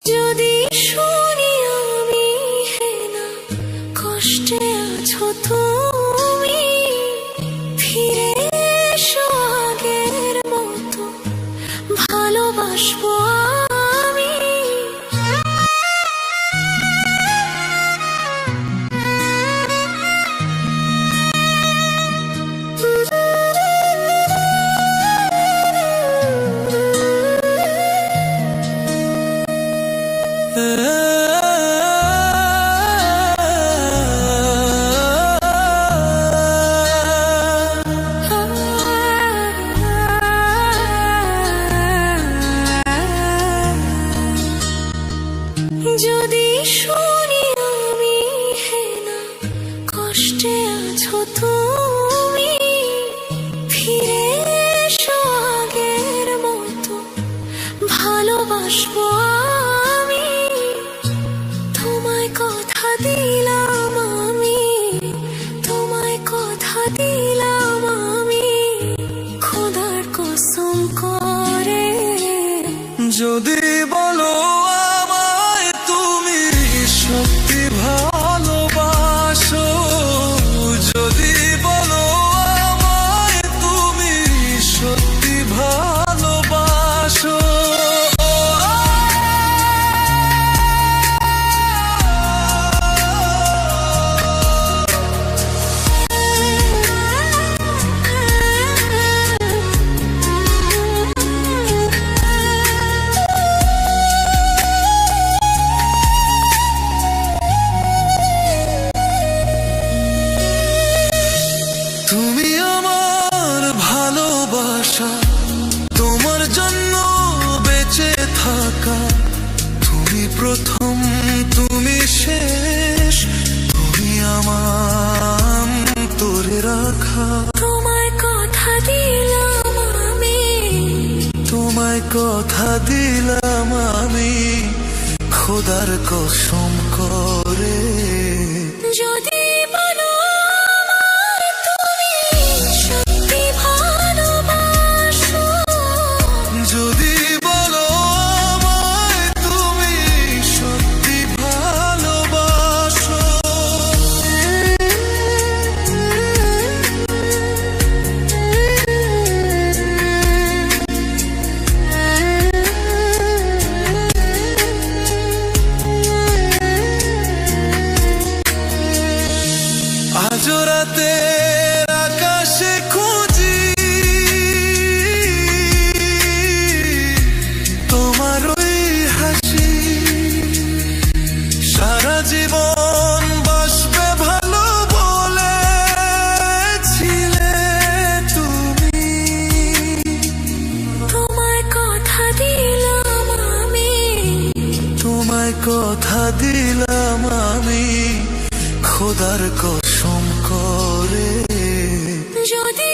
যদি শুনি আমি হেনা কষ্টে আছো তুমি, ফিরে এসো আগের মতো ভালোবাসবো আমি। যদি শুনি আমি হেনা কষ্টে আছো তুমি, ফিরে এসো আগের মতো ভালোবাসবো আমি। তোমায় কথা দিলাম আমি, তোমায় কথা দিলাম আমি, খোদার কসম করে। যদি বলো আমায় তুমি সত্যি ভালোবাসো, যদি বলো আমায় তুমি সত্যি ভালোবাসো, তুমি আমার ভালোবাসা, তোমার জন্য বেঁচে থাকা, তুমি প্রথম তুমি শেষ, তুমি আমার তোরে রাখা। তোমায় কথা দিলাম আমি, তোমায় কথা দিলাম আমি, খোদার কসম করে। যদি বলো আমায় তুমি সত্যি ভালোবাসো, যদি বলো আমায় তুমি সত্যি ভালোবাসো, আজ রাতের আকাশে খুঁজি তোমার ওই হাসি, সারা জীবন বাসবে ভালো বলেছিলে তুমি। তোমায় কথা দিলাম আমি, তোমায় কথা দিলাম আমি, খোদার কসম করে। যদি